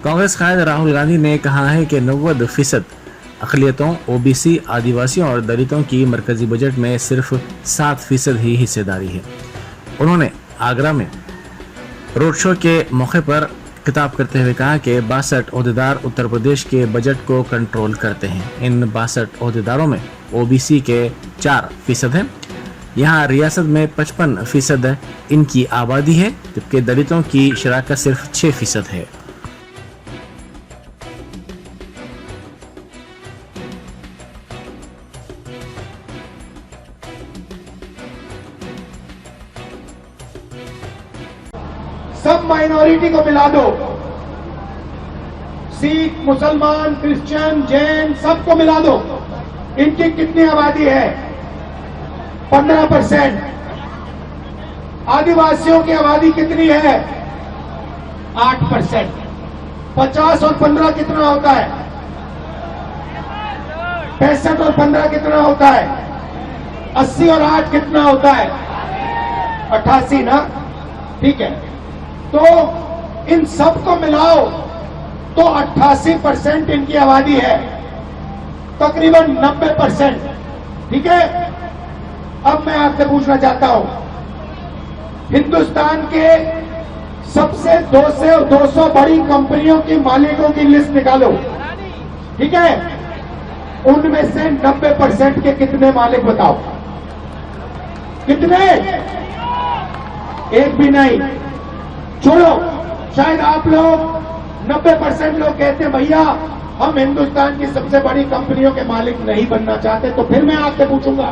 कांग्रेस कायद राहुल गांधी ने कहा है कि 90% अक़लियतों, ओबीसी, आदिवासियों और दलितों की मरकजी बजट में सिर्फ 7% ही हिस्सेदारी है। उन्होंने आगरा में रोड शो के मौके पर खिताब करते हुए कहा कि 62 ओहदेदार उत्तर प्रदेश के बजट को कंट्रोल करते हैं। इन 62 ओहदेदारों में ओबीसी के 4% हैं। यहाँ रियासत में 55% इनकी आबादी है, जबकि दलितों की शराकत सिर्फ 6% है। सब माइनॉरिटी को मिला दो, सिख, मुसलमान, क्रिश्चियन, जैन, सबको मिला दो। इनकी कितनी आबादी है? 15%। आदिवासियों की आबादी कितनी है? 8%। 50 और 15 कितना होता है? 65 और 15 कितना होता है? 80 और 8 कितना होता है? 88 ना? ठीक है, तो इन सबको मिलाओ तो 88% इनकी आबादी है, तकरीबन 90%। ठीक है, अब मैं आपसे पूछना चाहता हूं, हिंदुस्तान के सबसे 200 बड़ी कंपनियों की मालिकों की लिस्ट निकालो। ठीक है, उनमें से 90% के कितने मालिक बताओ? कितने? एक भी नहीं। छोड़ो, शायद आप लोग 90% लोग कहते हैं भैया हम हिंदुस्तान की सबसे बड़ी कंपनियों के मालिक नहीं बनना चाहते। तो फिर मैं आपसे पूछूंगा,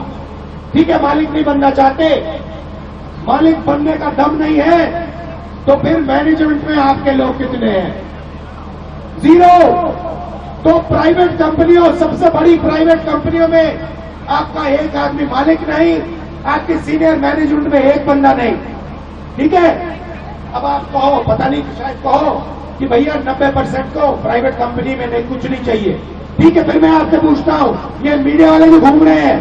ठीक है, मालिक नहीं बनना चाहते, मालिक बनने का दम नहीं है, तो फिर मैनेजमेंट में आपके लोग कितने हैं? 0। तो प्राइवेट कंपनियों, सबसे बड़ी प्राइवेट कंपनियों में आपका एक आदमी मालिक नहीं, आपके सीनियर मैनेजमेंट में एक बंदा नहीं। ठीक है, अब आप कहो, पता नहीं, शायद कहो कि भैया 90% को प्राइवेट कंपनी में नहीं, कुछ नहीं चाहिए। ठीक है, फिर मैं आपसे पूछता हूं, ये मीडिया वाले जो घूम रहे हैं,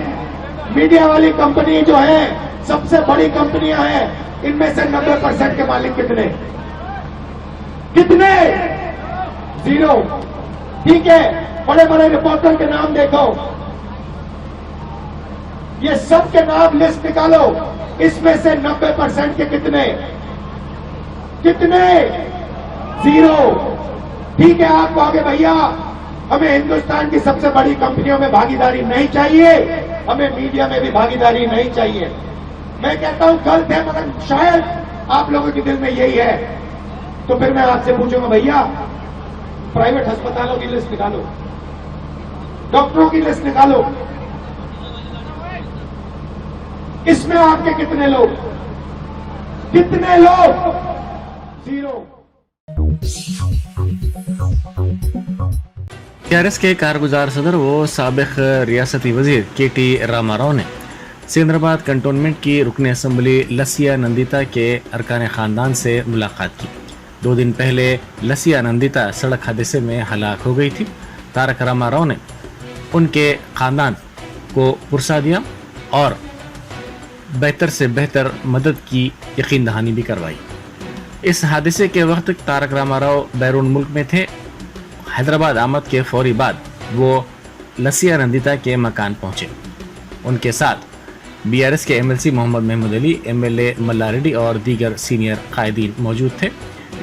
मीडिया वाली कंपनी जो है, सबसे बड़ी कंपनियां हैं, इनमें से 90% के मालिक कितने? कितने? 0। ठीक है, बड़े बड़े रिपोर्टर के नाम देखो, ये सब के नाम लिस्ट निकालो, इसमें से 90% के कितने? कितने? 0। ठीक है, आप कहोगे भैया हमें हिंदुस्तान की सबसे बड़ी कंपनियों में भागीदारी नहीं चाहिए, हमें मीडिया में भी भागीदारी नहीं चाहिए। मैं कहता हूं गलत है, मगर शायद आप लोगों के दिल में यही है। तो फिर मैं आपसे पूछूंगा भैया प्राइवेट अस्पतालों की लिस्ट निकालो, डॉक्टरों की लिस्ट निकालो, इसमें आपके कितने लोग? कितने लोग? 0। टीआरएस के कारगुजार सदर व साबिक रियासती वजीर केटी रामाराव ने सिकंदराबाद कंटोनमेंट की रुकन असम्बली लसिया नंदिता के अरकान खानदान से मुलाकात की। 2 दिन पहले लसिया नंदिता सड़क हादसे में हलाक हो गई थी। तारक रामाराव ने उनके खानदान को पुरसा दिया और बेहतर से बेहतर मदद की यकीन दहानी भी करवाई। इस हादसे के वक्त तारक रामाराव बैरून मुल्क में थे। हैदराबाद आमद के फौरी बाद वो लसिया नंदिता के मकान पहुंचे। उनके साथ बीआरएस के एमएलसी मोहम्मद महमूद अली, एमएलए मल्ला रेड्डी और दीगर सीनियर कायदीन मौजूद थे।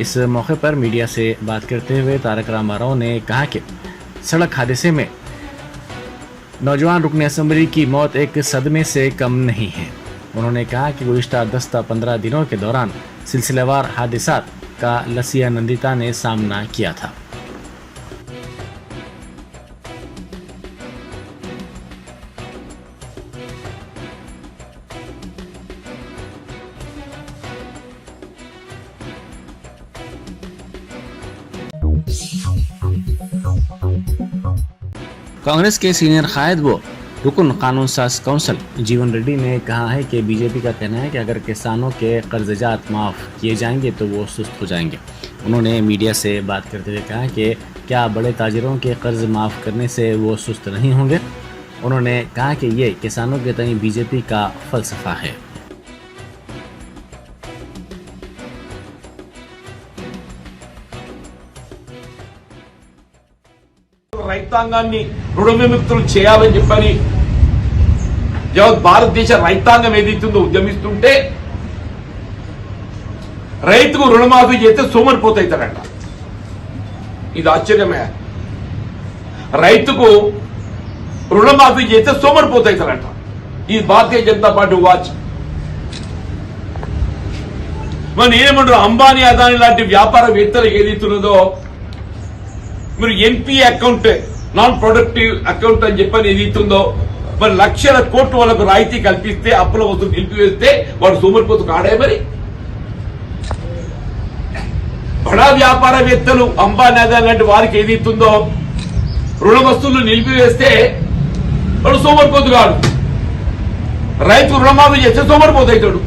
इस मौके पर मीडिया से बात करते हुए तारक रामाराव ने कहा कि सड़क हादसे में नौजवान रुकन असम्बली की मौत एक सदमे से कम नहीं है। उन्होंने कहा कि गुज़िश्ता 10-15 दिनों के दौरान सिलसिलेवार हादसात का लसिया नंदिता ने सामना किया था। कांग्रेस के सीनियर कायद वो रुकन कानून साज काउंसिल जीवन रेड्डी ने कहा है कि बीजेपी का कहना है कि अगर किसानों के कर्जजात माफ़ किए जाएंगे तो वो सुस्त हो जाएंगे। उन्होंने मीडिया से बात करते हुए कहा कि क्या बड़े ताजिरों के कर्ज माफ़ करने से वो सुस्त नहीं होंगे। उन्होंने कहा कि ये किसानों के तय बीजेपी का फलसफा है। రైతాంగాన్ని రుణ విముక్తులు చేయాలని చెప్పని యావత్ భారతదేశ రైతాంగం ఏదైతుందో ఉద్యమిస్తుంటే రైతుకు రుణమాఫీ చేస్తే సోమరిపోతాయితాడంట. ఇది ఆశ్చర్యమే. రైతుకు రుణమాఫీ చేస్తే సోమరిపోతాయితాడంట. ఈ భారతీయ జనతా పార్టీ వాచ్. మరి నేనేమంటారు, అంబానీ అదానీ లాంటి వ్యాపారవేత్తలకు ఏదైతున్నదో మీరు NP account, non productive account అని చెప్పని ఏదైతుందో మరి లక్షల కోట్లు వాళ్ళకు రాయితీ కల్పిస్తే అప్పుల వస్తువులు నిలిపివేస్తే వాడు సోమరిపోతు కాడే. మరి బడా వ్యాపారవేత్తలు అంబానీ అదానీ లాంటి వారికి ఏదైతుందో రుణ వస్తువులు నిలిపివేస్తే వాడు సోమరిపోతు కాడు. రైతు రుణమాఫీ చేస్తే సోమరిపోతు అవుతాడు.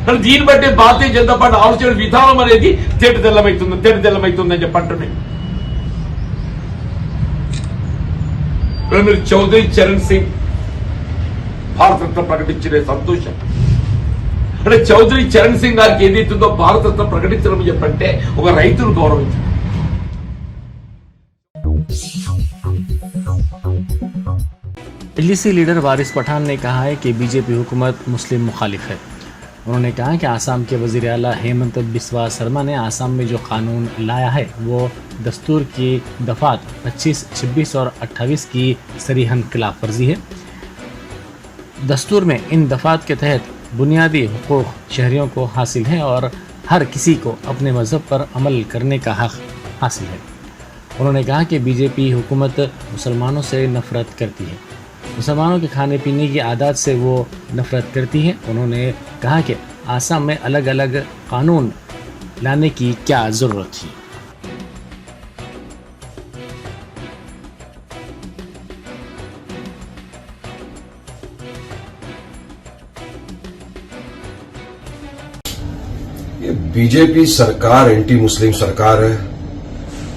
కానీ దీన్ని బట్టి భారతీయ జనతా పార్టీ ఆలోచన విధానం అనేది తెల్లమైతుందని చెప్పంటున్నాయి. మీరు చౌదరి చరణ్ సింగ్ భారతరత్న ప్రకటించిన సంతోషం. అంటే చౌదరి చరణ్ సింగ్ గారికి ఏదైతుందో భారతరత్న ప్రకటించడం చెప్పంటే ఒక రైతును గౌరవించారు. एलडीसी लीडर वारिस पठान ने कहा है कि बीजेपी हुकूमत मुस्लिम मुखालिफ है। उन्होंने कहा कि आसाम के वज़ीर आला हेमंत बिस्वा शर्मा ने आसाम में जो कानून लाया है वो दस्तूर की दफ़ात 25, 26 और 28 की सरीहन खिलाफ वर्जी है। दस्तूर में इन दफ़ात के तहत बुनियादी हुकूक शहरियों को हासिल है और हर किसी को अपने मज़हब पर अमल करने का हक़ हासिल है। उन्होंने कहा कि बीजेपी हुकूमत मुसलमानों से नफ़रत करती है, मुसलमानों के खाने पीने की आदत से वो नफ़रत करती है। उन्होंने कहा कि आसाम में अलग अलग कानून लाने की क्या ज़रूरत थी। ये बीजेपी सरकार एंटी मुस्लिम सरकार है।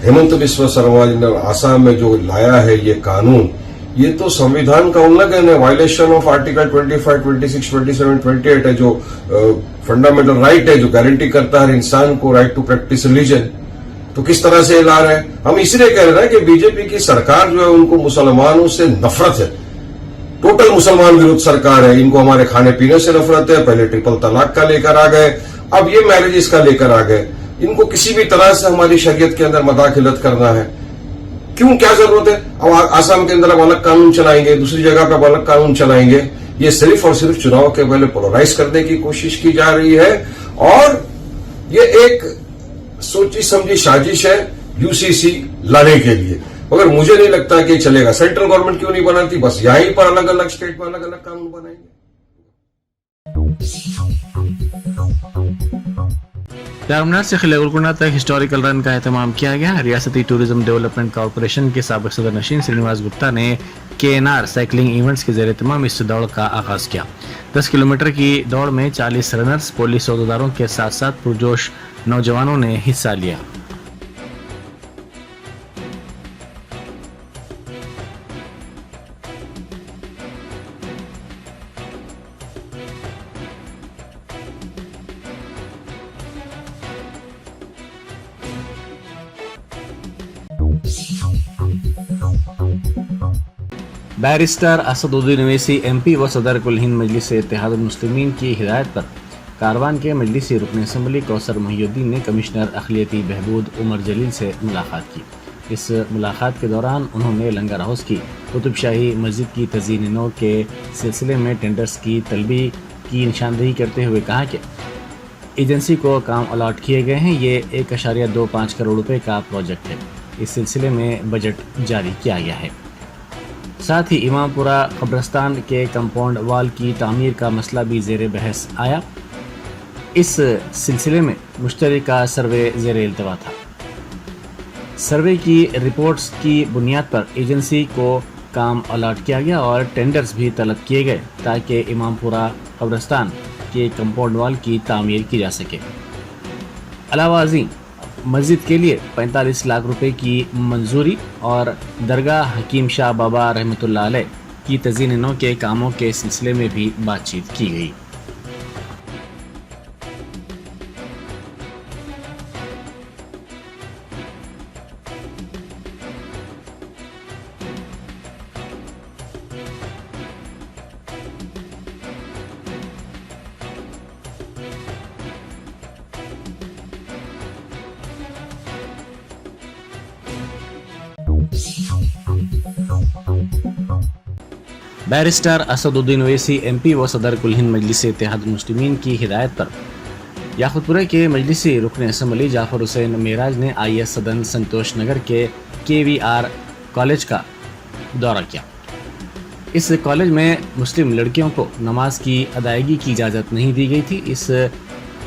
हेमंत बिस्वा शर्मा जी ने आसाम में जो लाया है ये कानून, ये तो संविधान का उल्लंघन है, वायलेशन ऑफ आर्टिकल 25, 26, 27, 28 है, जो फंडामेंटल राइट है, जो गारंटी करता है इंसान को राइट टू प्रैक्टिस रिलीजन। तो किस तरह से ला रहे हैं? हम इसलिए कह रहे हैं कि बीजेपी की सरकार जो है उनको मुसलमानों से नफरत है, टोटल मुसलमान विरुद्ध सरकार है। इनको हमारे खाने पीने से नफरत है, पहले ट्रिपल तलाक का लेकर आ गए, अब ये मैरिजेस का लेकर आ गए। इनको किसी भी तरह से हमारी शरीयत के अंदर मदाखिलत करना है। क्यों, क्या जरूरत है? अब आसाम के अंदर अब अलग कानून चलाएंगे, दूसरी जगह पे अलग कानून चलाएंगे। ये सिर्फ और सिर्फ चुनाव के पहले पोलराइज करने की कोशिश की जा रही है और ये एक सोची समझी साजिश है यूसीसी लाने के लिए। मगर मुझे नहीं लगता कि चलेगा। सेंट्रल गवर्नमेंट क्यों नहीं बनाती? बस यहीं पर अलग अलग स्टेट में अलग अलग कानून बनाएंगे। चारमीनार से किला गोलकुंडा तक हिस्टोरिकल रन का एहतमाम किया गया। रियासती टूरिज्म डेवलपमेंट कॉरपोरेशन के साबिक सदर नशीन श्रीनिवास गुप्ता ने KNR साइकिलिंग इवेंट्स के ज़रिए तमाम इस दौड़ का आगाज़ किया। 10 किलोमीटर की दौड़ में 40 रनर्स, पुलिस अहदेदारों के साथ साथ पुरजोश नौजवानों ने हिस्सा लिया। बैरिस्टर असदुद्दीन ओवैसी MP व सदर कुल हिंद मजलिस इत्तेहादुल मुस्लिमीन की हिदायत पर कारवान के मजलिसी रुकन असम्बली कौसर मोहिउद्दीन ने कमिश्नर अखिलियती बहबूद उमर जलील से मुलाकात की। इस मुलाकात के दौरान उन्होंने लंगर हाउस की कुतुब शाही मस्जिद की तज़ीन नौ के सिलसिले में टेंडर्स की तलबी की निशानदेही करते हुए कहा कि एजेंसी को काम अलॉट किए गए हैं। ये 1.25 करोड़ रुपए का प्रोजेक्ट है। इस सिलसिले में बजट जारी किया गया है। साथ ही इमामपुरा कब्रस्तान के कंपाउंड वाल की तामीर का मसला भी ज़ेर बहस आया। इस सिलसिले में मुश्तरका सर्वे ज़ेर इल्तवा था। सर्वे की रिपोर्ट्स की बुनियाद पर एजेंसी को काम अलॉट किया गया और टेंडर्स भी तलब किए गए ताकि इमामपुरा कब्रस्तान के कंपाउंड वाल की तामीर की जा सके। अलावा अज़ीम मस्जिद के लिए 45 लाख रुपए की मंजूरी और दरगाह हकीम शाह बाबा रहमतुल्लाह अलैह की तज़ीन नौ के कामों के सिलसिले में भी बातचीत की गई। बैरिस्टर असदुद्दीन ओवैसी MP व सदर कुल हिंद मजलिस इत्तेहाद मुस्लिमीन की हिदायत पर याकुतपुरे के मजलिसी रुकन असम्बली जाफर हुसैन मेराज ने IS सदन संतोष नगर के KVR कॉलेज का दौरा किया। इस कॉलेज में मुस्लिम लड़कियों को नमाज की अदायगी की इजाज़त नहीं दी गई थी। इस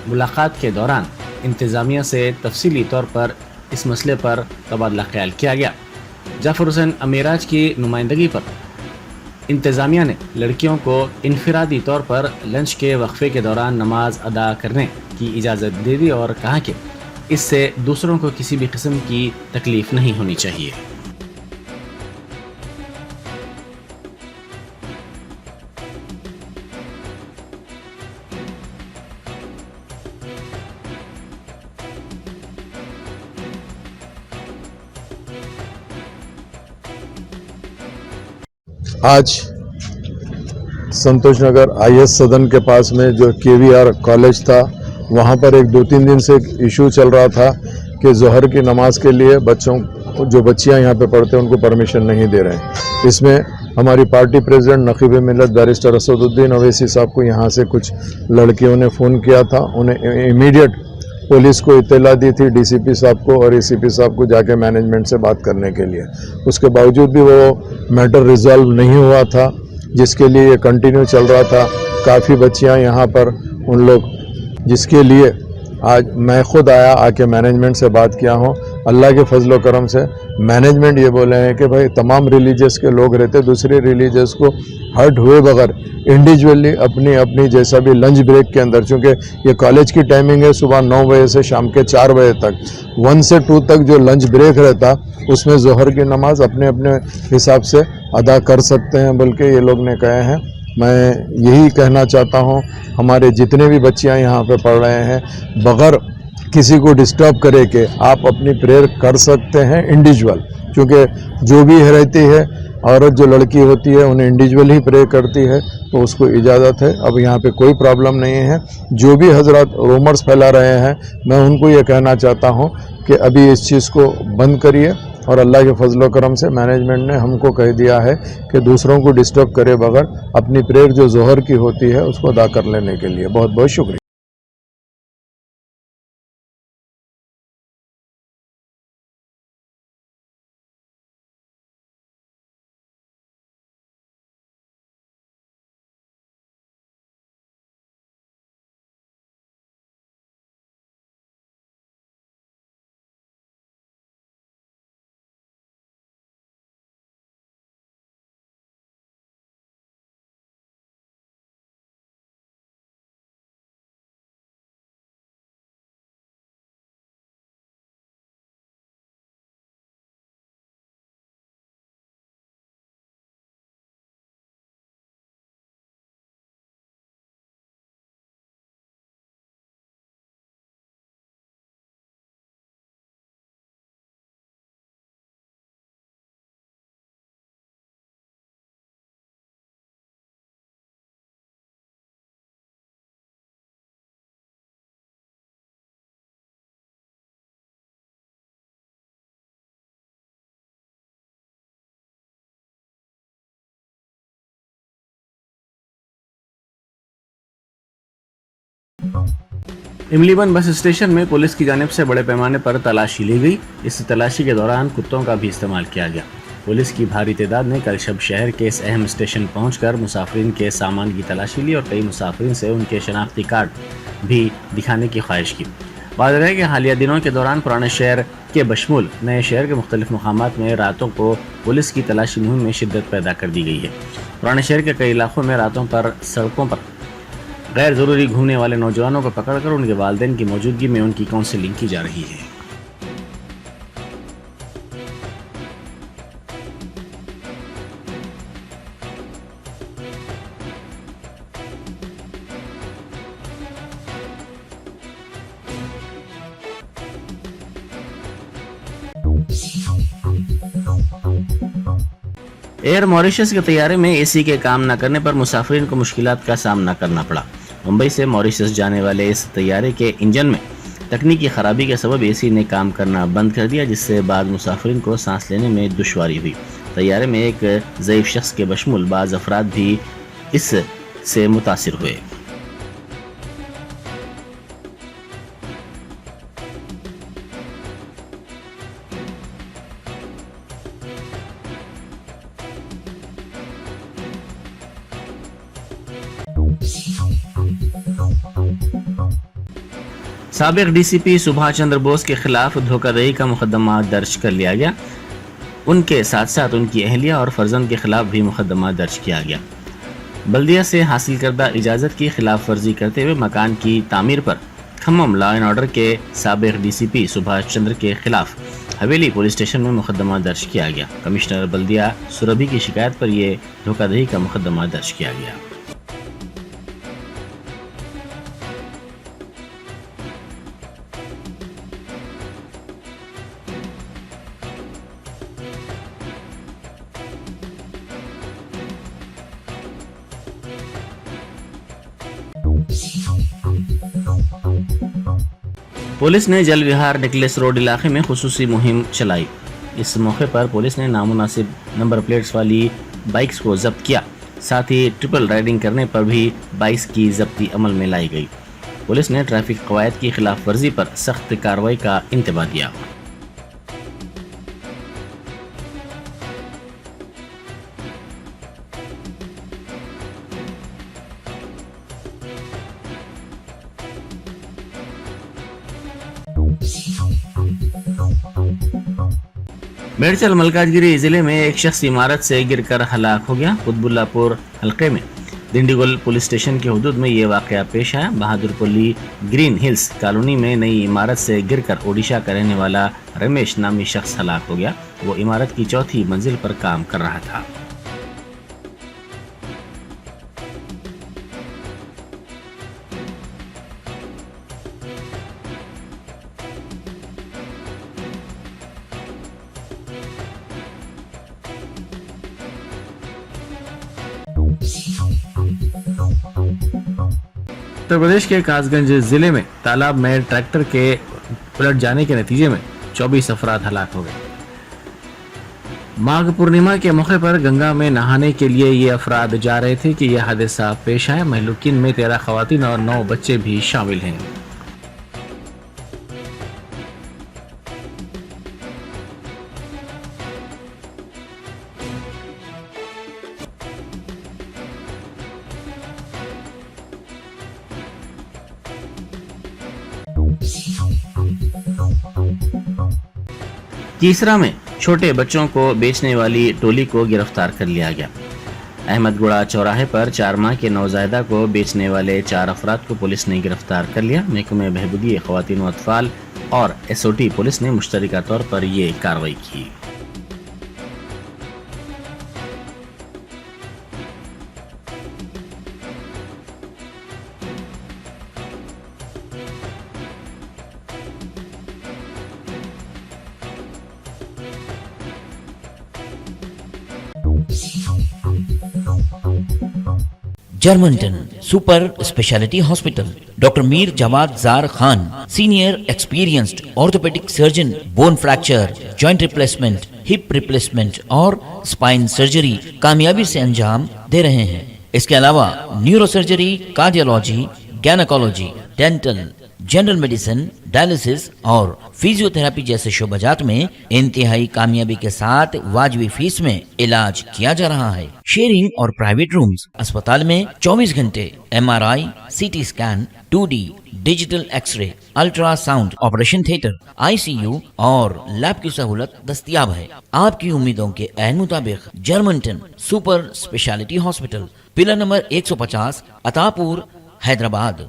मुलाकात के दौरान इंतज़ामिया से तफसीली तौर पर इस मसले पर तबादला ख्याल किया गया। जाफर हुसैन मेराज की नुमाइंदगी पर इंतज़ामिया ने लड़कियों को इनफरादी तौर पर लंच के वक्फे के दौरान नमाज अदा करने की इजाज़त दे दी और कहा कि इससे दूसरों को किसी भी किस्म की तकलीफ नहीं होनी चाहिए। आज संतोष नगर IS सदन के पास में जो KVR कॉलेज था, वहाँ पर एक 2-3 दिन से एक इशू चल रहा था कि जोहर की नमाज के लिए बच्चियाँ यहाँ पे पढ़ते हैं उनको परमिशन नहीं दे रहे हैं। इसमें हमारी पार्टी प्रेसिडेंट नकीब मिल्लत बैरिस्टर असदुद्दीन ओवैसी साहब को यहाँ से कुछ लड़कियों ने फ़ोन किया था। उन्हें इमीडिएट पुलिस को इत्तला दी थी, DCP साहब को और ACP साहब को जाके मैनेजमेंट से बात करने के लिए। उसके बावजूद भी वो मैटर रिजॉल्व नहीं हुआ था, जिसके लिए ये कंटिन्यू चल रहा था। काफ़ी बच्चियां यहाँ पर उन लोग, जिसके लिए आज मैं खुद आया, आके मैनेजमेंट से बात किया हूँ। अल्लाह के फजल व करम से मैनेजमेंट ये बोले हैं कि भाई तमाम रिलीजियस के लोग रहते, दूसरे रिलीजियस को हर्ट हुए बगैर इंडिविजुअली अपनी अपनी जैसा भी लंच ब्रेक के अंदर, चूँकि ये कॉलेज की टाइमिंग है सुबह 9 बजे से शाम के 4 बजे तक, 1 से 2 तक जो लंच ब्रेक रहता उसमें जोहर की नमाज अपने अपने हिसाब से अदा कर सकते हैं, बल्कि ये लोग ने कहे हैं। मैं यही कहना चाहता हूँ, हमारे जितने भी बच्चियाँ यहाँ पे पढ़ रहे हैं, बगैर किसी को डिस्टर्ब करे के आप अपनी प्रेयर कर सकते हैं इंडिविजुअल, क्योंकि जो भी रहती है औरत, जो लड़की होती है, उन्हें इंडिविजुअल ही प्रे करती है, तो उसको इजाज़त है। अब यहाँ पे कोई प्रॉब्लम नहीं है। जो भी हजरत रूमर्स फैला रहे हैं, मैं उनको ये कहना चाहता हूँ कि अभी इस चीज़ को बंद करिए, और अल्लाह के फजल व करम से मैनेजमेंट ने हमको कह दिया है कि दूसरों को डिस्टर्ब करे बगैर अपनी प्रेयर जो जोहर की होती है उसको अदा कर लेने के लिए बहुत बहुत शुक्रिया। इमलीबन बस स्टेशन में पुलिस की जानिब से बड़े पैमाने पर तलाशी ली गई। इस तलाशी के दौरान कुत्तों का भी इस्तेमाल किया गया। पुलिस की भारी तादाद ने कल शब शहर के इस अहम स्टेशन पहुंचकर मुसाफिरीन के सामान की तलाशी ली और कई मुसाफिरीन से उनके शनाख्ती कार्ड भी दिखाने की ख्वाहिश की। वाज़ेह है कि हालिया दिनों के दौरान पुराने शहर के बशमूल नए शहर के मुख्तलिफ मकामात में रातों को पुलिस की तलाशी मुहिम में शिद्दत पैदा कर दी गई है। पुराने शहर के कई इलाकों में रातों पर सड़कों पर गैर ज़रूरी घूमने वाले नौजवानों को पकड़कर उनके वालिदैन की मौजूदगी में उनकी काउंसलिंग की जा रही है। एयर मॉरिशस के तैयारे में AC के काम न करने पर मुसाफिरीन को मुश्किलात का सामना करना पड़ा। मुंबई से मॉरिशस जाने वाले इस तैयारे के इंजन में तकनीकी खराबी के सबब AC ने काम करना बंद कर दिया, जिससे बाद मुसाफिरीन को सांस लेने में दुश्वारी हुई। तैयारे में एक ज़ईफ शख्स के बशमुल बाज़ अफराद भी इस से मुतासिर हुए। साबिक डीसीपी सुभाष चंद्र बोस के खिलाफ धोखाधड़ी का मुकदमा दर्ज कर लिया गया। उनके साथ साथ उनकी अहलिया और फर्जंद के खिलाफ भी मुकदमा दर्ज किया गया। बल्दिया से हासिल करदा इजाज़त की खिलाफ वर्जी करते हुए मकान की तामीर पर खम्मम लॉ एंड ऑर्डर के साबिक डीसीपी सुभाष चंद्र के खिलाफ हवेली पुलिस स्टेशन में मुकदमा दर्ज किया गया। कमिश्नर बल्दिया सुरभि की शिकायत पर यह धोखाधड़ी का मुकदमा दर्ज किया गया। पुलिस ने जल विहार नेकलेस रोड इलाके में खुसूसी मुहिम चलाई। इस मौके पर पुलिस ने नामुनासिब नंबर प्लेट्स वाली बाइक्स को जब्त किया। साथ ही ट्रिपल राइडिंग करने पर भी बाइक्स की जब्ती अमल में लाई गई। पुलिस ने ट्रैफिक कवायद की खिलाफ वर्जी पर सख्त कार्रवाई का इंतबाह दिया। मेडचल मलकाजगिरी जिले में एक शख्स इमारत से गिरकर हलाक हो गया। कुतबुल्लापुर हल्के में दिंडीगुल पुलिस स्टेशन के हुदूद में ये वाकया पेश आया। बहादुरपुली ग्रीन हिल्स कॉलोनी में नई इमारत से गिरकर ओडिशा का रहने वाला रमेश नामी शख्स हलाक हो गया। वो इमारत की चौथी मंजिल पर काम कर रहा था। उत्तर प्रदेश के कासगंज जिले में तालाब में ट्रैक्टर के पलट जाने के नतीजे में 24 अफराद हलाक हो गए। माघ पूर्णिमा के मौके पर गंगा में नहाने के लिए ये अफराद जा रहे थे कि यह हादसा पेश आया। महलूकीन में 13 खवातीन और 9 बच्चे भी शामिल हैं। तीसरा में छोटे बच्चों को बेचने वाली टोली को गिरफ्तार कर लिया गया। अहमदगुड़ा चौराहे पर 4 माह के नौज़ायदा को बेचने वाले 4 अफराद को पुलिस ने गिरफ्तार कर लिया। महकमे बहबूदी ख़वातीन व अतफ़ाल और SOT पुलिस ने मुश्तरका तौर पर ये कार्रवाई की। जर्मनटन super speciality hospital, doctor Mir Jawad Zar Khan, senior experienced orthopaedic surgeon, bone fracture, joint replacement, hip replacement और स्पाइन सर्जरी कामयाबी से अंजाम दे रहे हैं। इसके अलावा neuro surgery, cardiology, gynaecology, dental, general medicine, dialysis और फिजियोथेरेपी जैसे शोबाजात में इंतहाई कामयाबी के साथ वाजबी फीस में इलाज किया जा रहा है। शेयरिंग और प्राइवेट रूम्स। अस्पताल में 24 घंटे MRI, CT scan, 2D digital x-ray, ultrasound, operation theatre, ICU और लैब की सहूलत दस्तयाब है। आपकी उम्मीदों के ऐन मुताबिक Germanten super speciality hospital, pillar number 150, Attapur, Hyderabad.